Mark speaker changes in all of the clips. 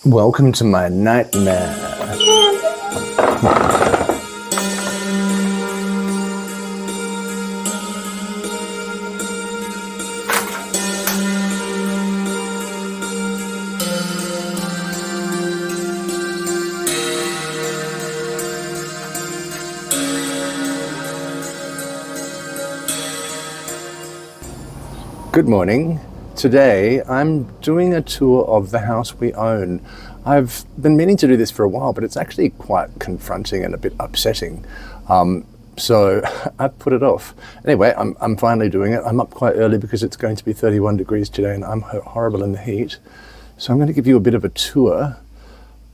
Speaker 1: Welcome to my nightmare. Good morning. Today I'm doing a tour of the house we own. I've been meaning to do this for a while, but it's actually quite confronting and a bit upsetting. So I've put it off. Anyway, I'm finally doing it. I'm up quite early because it's going to be 31 degrees today and I'm horrible in the heat. So I'm going to give you a bit of a tour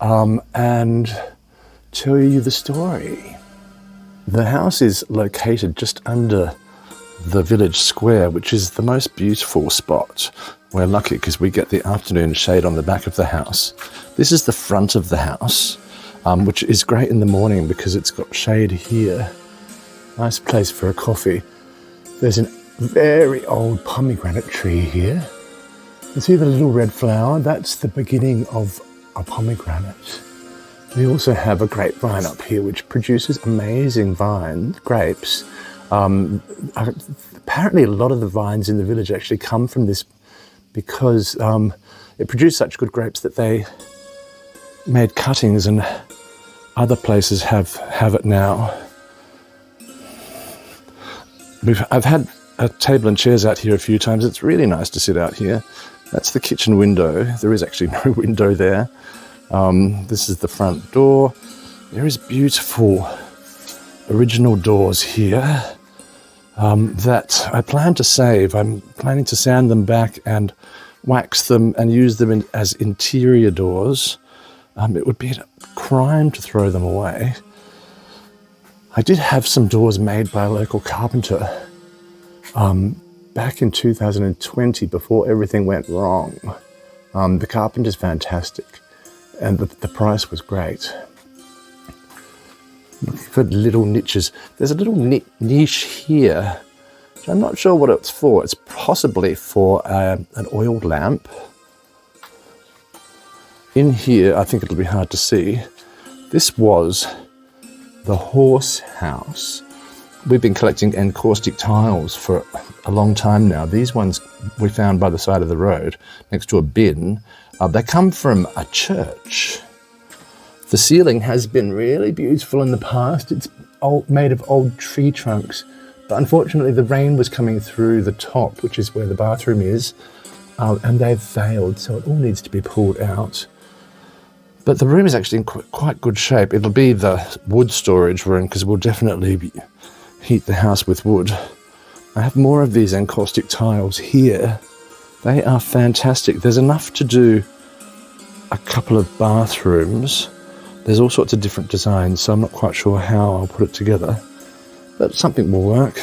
Speaker 1: and tell you the story. The house is located just under the village square, which is the most beautiful spot. We're lucky because we get the afternoon shade on the back of the house. This is the front of the house, which is great in the morning because it's got shade here. Nice place for a coffee. There's a very old pomegranate tree here. You see the little red flower? That's the beginning of a pomegranate. We also have a grapevine up here which produces amazing grapes. Apparently a lot of the vines in the village actually come from this because it produced such good grapes that they made cuttings, and other places have it now. I've had a table and chairs out here a few times. It's really nice to sit out here. That's the kitchen window. There is actually no window there. This is the front door. There is beautiful original doors here. That I plan to save. I'm planning to sand them back and wax them and use them as interior doors. It would be a crime to throw them away. I did have some doors made by a local carpenter back in 2020 before everything went wrong. The carpenter's fantastic and the price was great. For little niches. There's a little niche here, which I'm not sure what it's for. It's possibly for an oil lamp. In here, I think it'll be hard to see. This was the horse house. We've been collecting encaustic tiles for a long time now. These ones we found by the side of the road next to a bin. They come from a church. The ceiling has been really beautiful in the past. It's made of old tree trunks, but unfortunately the rain was coming through the top, which is where the bathroom is, and they've failed, so it all needs to be pulled out. But the room is actually in quite good shape. It'll be the wood storage room because we'll definitely heat the house with wood. I have more of these encaustic tiles here. They are fantastic. There's enough to do a couple of bathrooms. There's all sorts of different designs, so I'm not quite sure how I'll put it together, but something will work.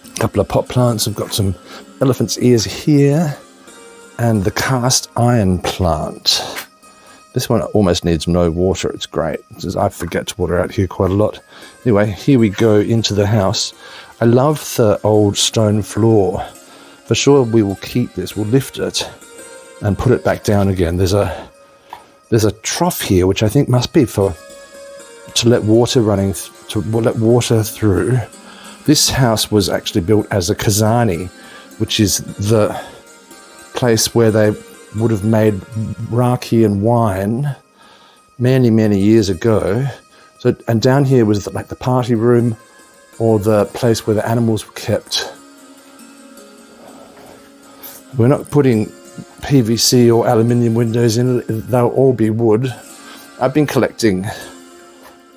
Speaker 1: A couple of pot plants. I've got some elephant's ears here, and the cast iron plant. This one almost needs no water. It's great. I forget to water out here quite a lot. Anyway, here we go into the house. I love the old stone floor. For sure we will keep this. We'll lift it and put it back down again. There's a trough here, which I think must be to let water through. This house was actually built as a kazani, which is the place where they would have made raki and wine many, many years ago. So, and down here was like the party room or the place where the animals were kept. We're not putting PVC or aluminium windows in it. They'll all be wood. I've been collecting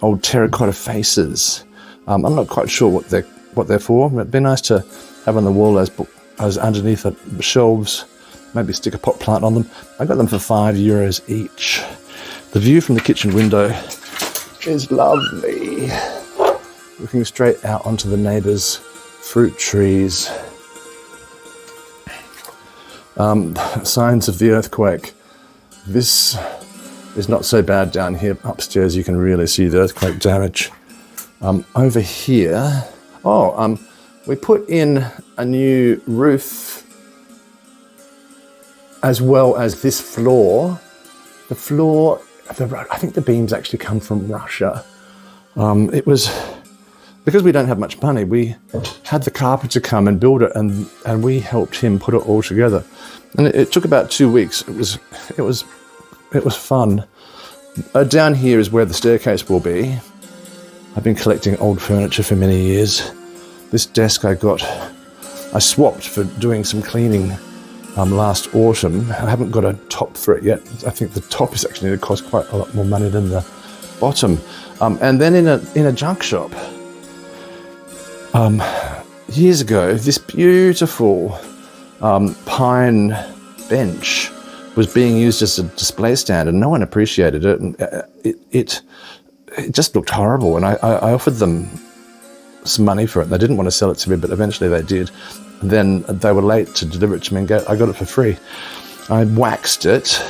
Speaker 1: old terracotta faces. I'm not quite sure what they're for. It'd be nice to have on the wall as underneath the shelves. Maybe stick a pot plant on them. I got them for €5 each. The view from the kitchen window is lovely. Looking straight out onto the neighbours' fruit trees. Signs of the earthquake. This is not so bad down here. Upstairs you can really see the earthquake damage. Over here, we put in a new roof as well as this floor. The floor, I think the beams actually come from Russia. It was, because we don't have much money, we had the carpenter come and build it, and we helped him put it all together. And it took about 2 weeks. It was fun. Down here is where the staircase will be. I've been collecting old furniture for many years. This desk I swapped for doing some cleaning last autumn. I haven't got a top for it yet. I think the top is actually going to cost quite a lot more money than the bottom. And then in a junk shop, years ago, this beautiful pine bench was being used as a display stand, and no one appreciated it. And it just looked horrible. And I offered them some money for it. They didn't want to sell it to me, but eventually they did. And then they were late to deliver it to me, and I got it for free. I waxed it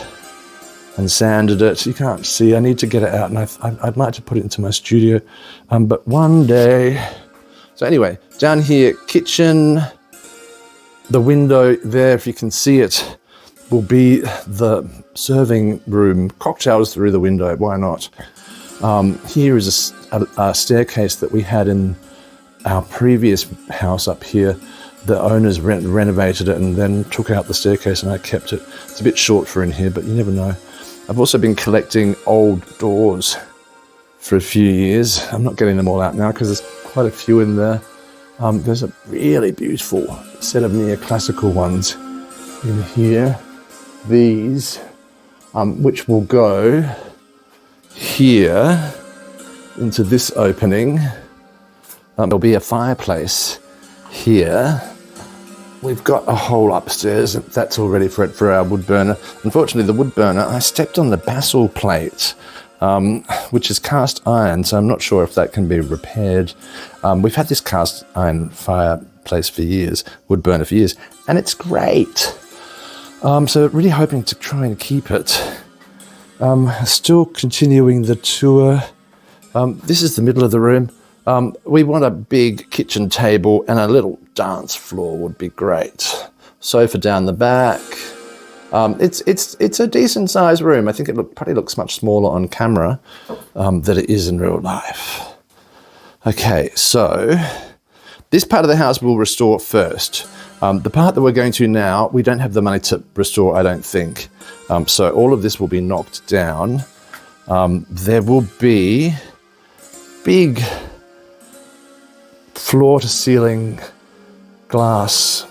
Speaker 1: and sanded it. You can't see. I need to get it out, and I'd like to put it into my studio, but one day. So anyway, down here, kitchen. The window there, if you can see it, will be the serving room. Cocktails through the window, why not? Here is a staircase that we had in our previous house up here. The owners renovated it and then took out the staircase, and I kept it. It's a bit short for in here, but you never know. I've also been collecting old doors for a few years. I'm not getting them all out now because there's quite a few in there. There's a really beautiful set of neoclassical ones in here. These, which will go here into this opening. There'll be a fireplace here. We've got a hole upstairs, and that's all ready for our wood burner. Unfortunately, the wood burner, I stepped on the basil plate, which is cast iron, so I'm not sure if that can be repaired. We've had this cast iron fireplace for years, wood burner for years, and it's great. So really hoping to try and keep it. Still continuing the tour. This is the middle of the room. We want a big kitchen table, and a little dance floor would be great. Sofa down the back. It's a decent sized room. I think it probably looks much smaller on camera than it is in real life. Okay, so this part of the house we'll restore first. The part that we're going to now, we don't have the money to restore, I don't think. So all of this will be knocked down. There will be big floor-to-ceiling glass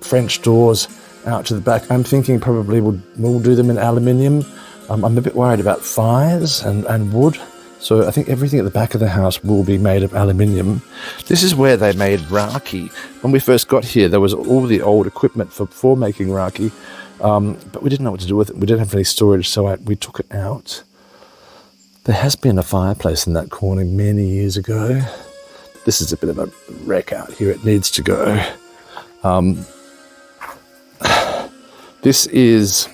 Speaker 1: French doors out to the back. I'm thinking probably we'll do them in aluminium. I'm a bit worried about fires and wood. So I think everything at the back of the house will be made of aluminium. This is where they made raki. When we first got here, there was all the old equipment for making raki, but we didn't know what to do with it. We didn't have any storage, so we took it out. There has been a fireplace in that corner many years ago. This is a bit of a wreck out here. It needs to go. This is,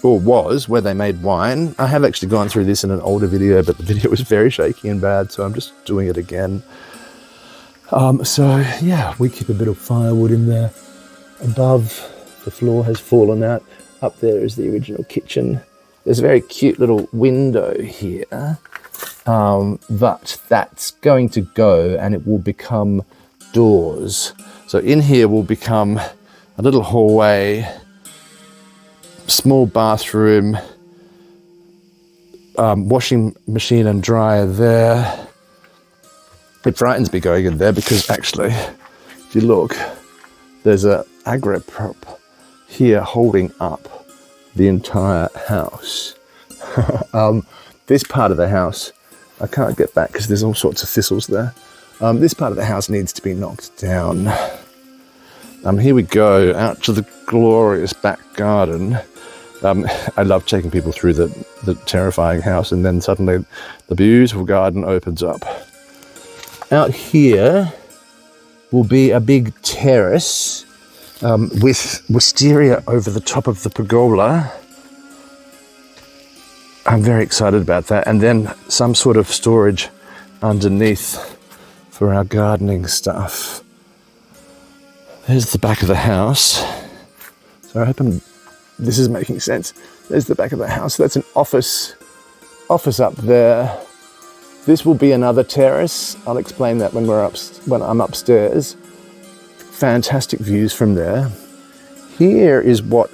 Speaker 1: or was, where they made wine. I have actually gone through this in an older video, but the video was very shaky and bad, so I'm just doing it again. So yeah, we keep a bit of firewood in there. Above, the floor has fallen out. Up there is the original kitchen. There's a very cute little window here, but that's going to go and it will become doors. So in here will become a little hallway, small bathroom, washing machine and dryer there. It frightens me going in there because actually, if you look, there's a agri prop here holding up the entire house. This part of the house, I can't get back because there's all sorts of thistles there. This part of the house needs to be knocked down. Here we go, out to the glorious back garden. I love taking people through the terrifying house, and then suddenly the beautiful garden opens up. Out here will be a big terrace with wisteria over the top of the pergola. I'm very excited about that. And then some sort of storage underneath for our gardening stuff. There's the back of the house. So I hope I'm this is making sense. There's the back of the house. That's an office up there. This will be another terrace. I'll explain that when I'm upstairs. Fantastic views from there. Here is what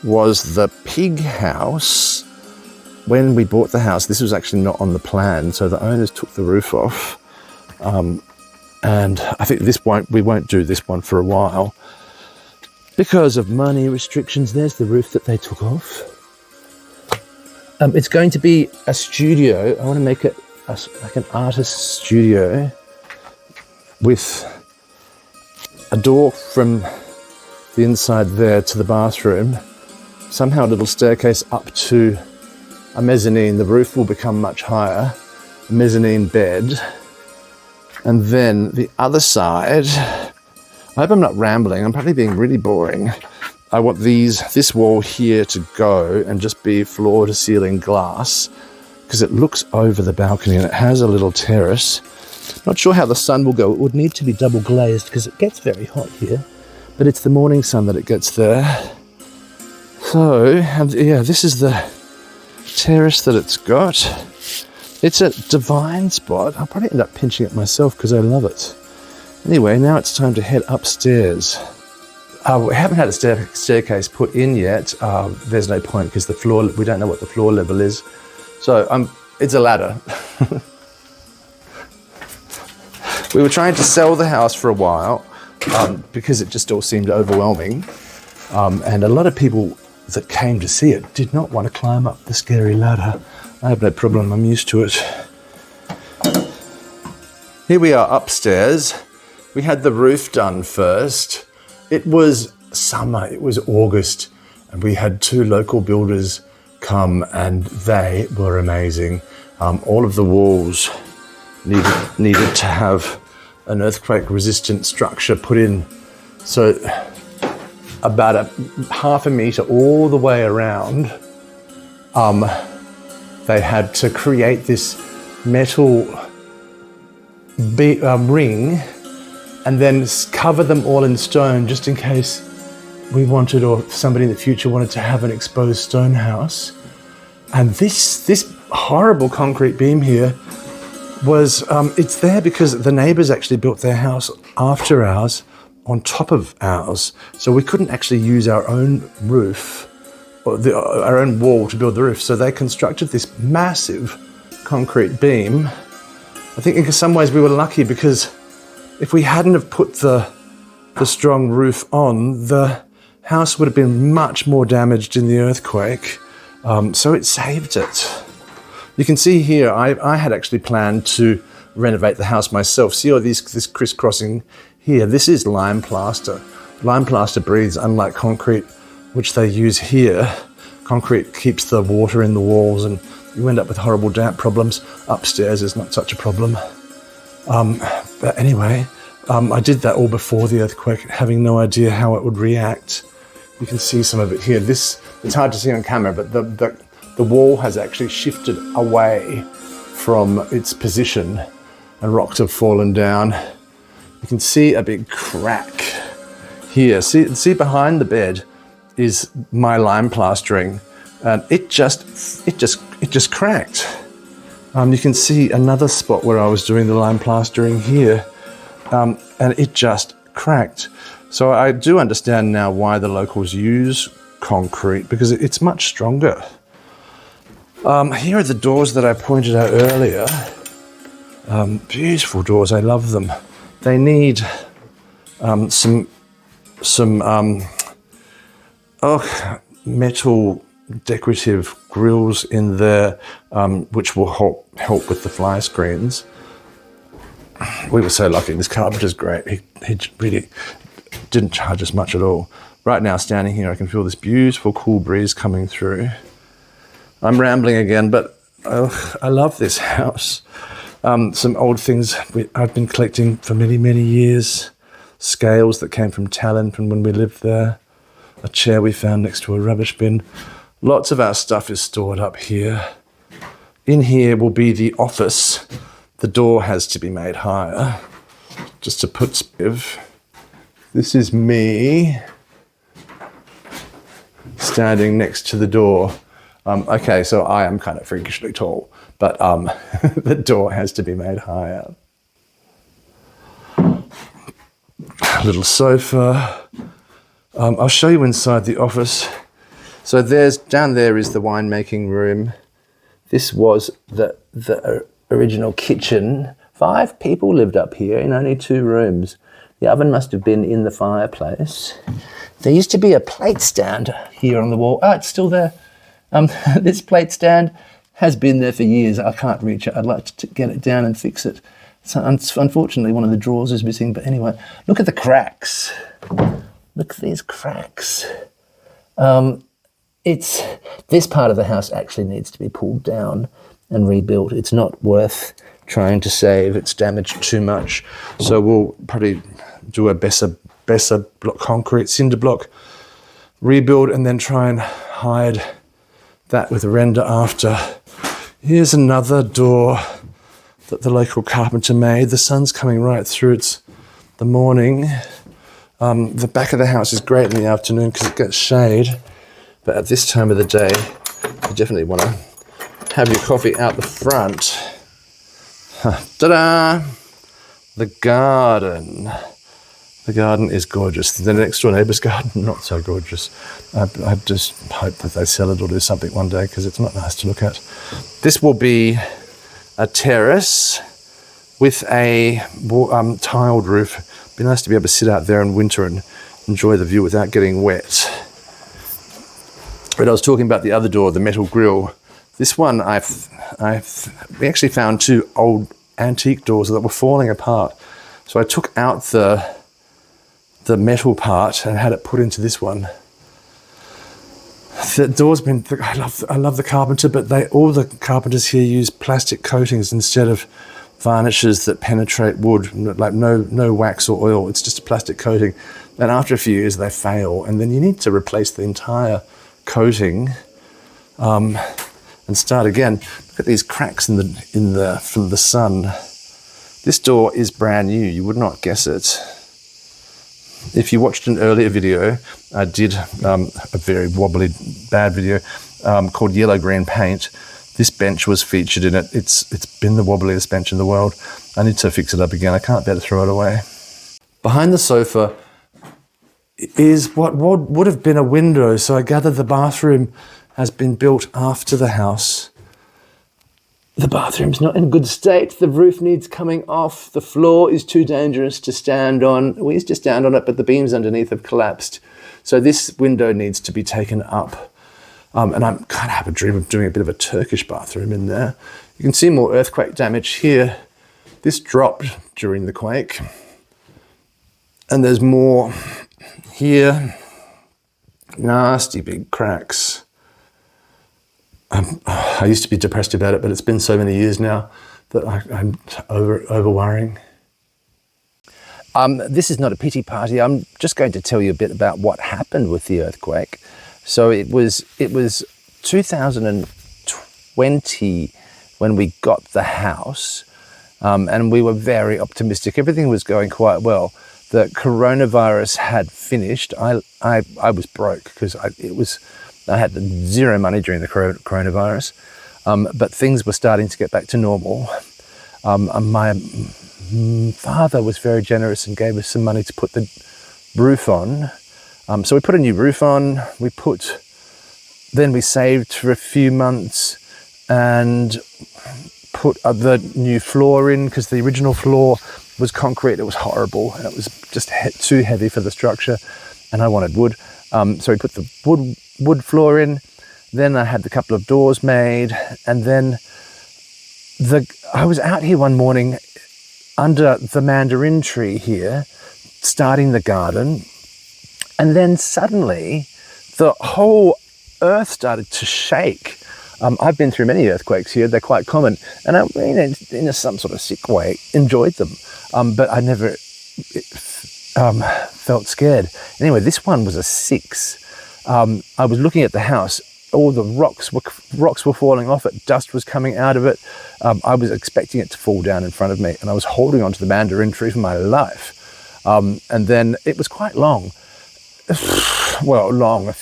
Speaker 1: was the pig house. When we bought the house, this was actually not on the plan, so the owners took the roof off. And I think we won't do this one for a while because of money restrictions. There's the roof that they took off. It's going to be a studio. I want to make it like an artist's studio with a door from the inside there to the bathroom. Somehow a little staircase up to a mezzanine. The roof will become much higher. A mezzanine bed. And then the other side, I hope I'm not rambling. I'm probably being really boring. I want this wall here to go and just be floor to ceiling glass because it looks over the balcony and it has a little terrace. Not sure how the sun will go. It would need to be double glazed because it gets very hot here, but it's the morning sun that it gets there. So, yeah, this is the terrace that it's got. It's a divine spot. I'll probably end up pinching it myself because I love it. Anyway, now it's time to head upstairs. We haven't had a staircase put in yet. There's no point because we don't know what the floor level is. So it's a ladder. We were trying to sell the house for a while because it just all seemed overwhelming. And a lot of people that came to see it did not want to climb up the scary ladder. I have no problem, I'm used to it. Here we are upstairs. We had the roof done first. It was summer, it was August, and we had 2 local builders come and they were amazing. All of the walls needed to have an earthquake-resistant structure put in. So about a half a metre all the way around, they had to create this metal ring and then cover them all in stone just in case we wanted, or somebody in the future wanted to have an exposed stone house. And this horrible concrete beam here was, it's there because the neighbours actually built their house after ours on top of ours. So we couldn't actually use our own roof, or our own wall to build the roof. So they constructed this massive concrete beam. I think in some ways we were lucky because if we hadn't have put the strong roof on, the house would have been much more damaged in the earthquake. So it saved it. You can see here, I had actually planned to renovate the house myself. See all this crisscrossing here? This is lime plaster. Lime plaster breathes, unlike concrete, which they use here. Concrete keeps the water in the walls and you end up with horrible damp problems. Upstairs is not such a problem. But anyway, I did that all before the earthquake, having no idea how it would react. You can see some of it here. It's hard to see on camera, but the wall has actually shifted away from its position and rocks have fallen down. You can see a big crack here. See behind the bed is my lime plastering, and it just cracked. You can see another spot where I was doing the lime plastering here, and it just cracked. So I do understand now why the locals use concrete, because it's much stronger. Here are the doors that I pointed out earlier. Beautiful doors, I love them. They need some metal decorative grills in there, which will help with the fly screens. We were so lucky. This carpenter's great. He really didn't charge us much at all. Right now, standing here, I can feel this beautiful, cool breeze coming through. I'm rambling again, but I love this house. Some old things I've been collecting for many, many years. Scales that came from Tallinn from when we lived there. A chair we found next to a rubbish bin. Lots of our stuff is stored up here. In here will be the office. The door has to be made higher, just to put. This is me standing next to the door. Okay, so I am kind of freakishly tall, but the door has to be made higher. Little sofa. I'll show you inside the office. So down there is the winemaking room. This was the original kitchen. 5 people lived up here in only 2 rooms. The oven must have been in the fireplace. There used to be a plate stand here on the wall. Oh, it's still there. This plate stand has been there for years. I can't reach it. I'd like to get it down and fix it. So unfortunately, one of the drawers is missing. But anyway, look at the cracks. Look at these cracks. This part of the house actually needs to be pulled down and rebuilt. It's not worth trying to save. It's damaged too much. So we'll probably do a Besser block, concrete cinder block rebuild, and then try and hide that with a render after. Here's another door that the local carpenter made. The sun's coming right through. It's the morning. The back of the house is great in the afternoon because it gets shade. But at this time of the day, you definitely want to have your coffee out the front. Ta-da! The garden. The garden is gorgeous. The next door neighbour's garden, not so gorgeous. I just hope that they sell it or do something one day because it's not nice to look at. This will be a terrace with a tiled roof. Be nice to be able to sit out there in winter and enjoy the view without getting wet. But I was talking about the other door, the metal grille. This one, we actually found 2 old antique doors that were falling apart. So I took out the metal part and had it put into this one. The door's been, I love the carpenter, but all the carpenters here use plastic coatings instead of varnishes that penetrate wood, like no wax or oil. It's just a plastic coating. And after a few years, they fail. And then you need to replace the entire coating and start again. Look at these cracks from the sun. This door is brand new. You would not guess it. If you watched an earlier video, I did a very wobbly, bad video called Yellow Green Paint. This bench was featured in it. It's been the wobbliest bench in the world. I need to fix it up again. I can't bear to throw it away. Behind the sofa is what would have been a window. So I gather the bathroom has been built after the house. The bathroom's not in good state. The roof needs coming off. The floor is too dangerous to stand on. We used to stand on it, but the beams underneath have collapsed. So this window needs to be taken up. And I kind of have a dream of doing a bit of a Turkish bathroom in there. You can see more earthquake damage here. This dropped during the quake. And there's more here. Nasty big cracks. I used to be depressed about it, but it's been so many years now that I'm over worrying. This is not a pity party. I'm just going to tell you a bit about what happened with the earthquake. So it was 2020 when we got the house, and we were very optimistic. Everything was going quite well. The coronavirus had finished. I was broke because I had zero money during the coronavirus, but things were starting to get back to normal. My father was very generous and gave us some money to put the roof on. So we put a new roof on. Then we saved for a few months and put the new floor in because the original floor was concrete. It was horrible and it was just too heavy for the structure, and I wanted wood. So we put the wood floor in. Then I had a couple of doors made, and then I was out here one morning under the mandarin tree here, starting the garden, and then suddenly the whole earth started to shake. I've been through many earthquakes here. They're quite common, and I mean, in some sort of sick way, enjoyed them, but I never felt scared. Anyway, this one was a 6. I was looking at the house. All the rocks were falling off it. Dust was coming out of it. I was expecting it to fall down in front of me, and I was holding onto the mandarin tree for my life. And then it was quite long. well,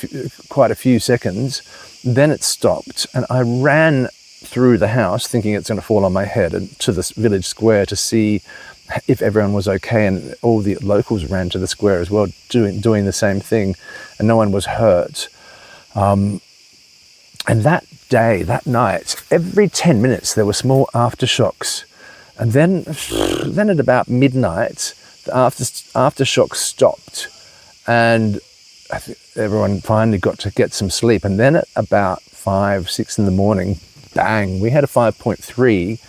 Speaker 1: quite a few seconds. Then it stopped, and I ran through the house thinking it's going to fall on my head and to the village square to see if everyone was okay, and all the locals ran to the square as well, doing the same thing, and no one was hurt. And that day, that night, every 10 minutes there were small aftershocks, and then at about midnight, the aftershocks stopped, and I think everyone finally got to get some sleep. And then at about 5, 6 in the morning, bang, we had a 5.3,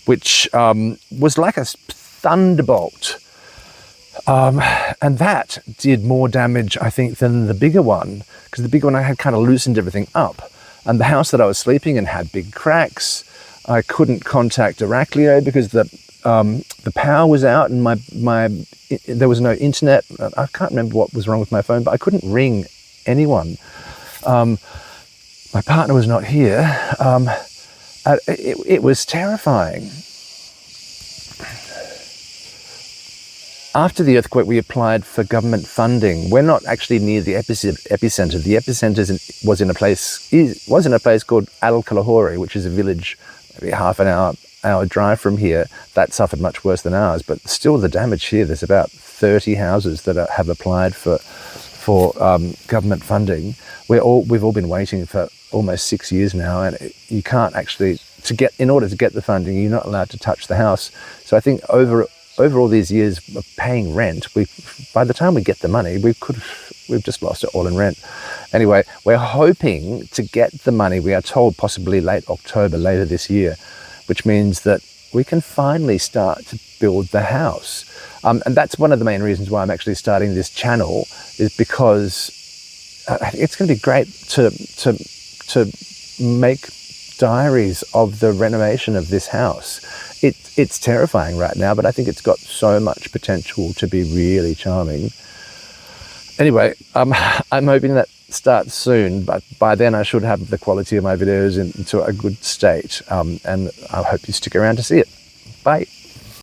Speaker 1: which was like a thunderbolt. And that did more damage, I think, than the bigger one, because the bigger one I had kind of loosened everything up. And the house that I was sleeping in had big cracks. I couldn't contact Heraclio because the power was out, and there was no internet. I can't remember what was wrong with my phone, but I couldn't ring anyone. My partner was not here. It was terrifying. After the earthquake, we applied for government funding. We're not actually near the epicenter. The epicenter was in a place called Al Kalahori, which is a village maybe half an hour drive from here. That suffered much worse than ours, but still the damage here. There's about 30 houses that have applied for government funding. We've all been waiting for almost 6 years now, and you can't actually in order to get the funding, you're not allowed to touch the house. So I think over all these years of paying rent, by the time we get the money, we've just lost it all in rent. Anyway, we're hoping to get the money. We are told possibly late October, later this year, which means that we can finally start to build the house. And that's one of the main reasons why I'm actually starting this channel, is because I think it's going to be great to make diaries of the renovation of this house. It's terrifying right now, but I think it's got so much potential to be really charming. Anyway, I'm hoping that starts soon, but by then I should have the quality of my videos into a good state, and I hope you stick around to see it. Bye.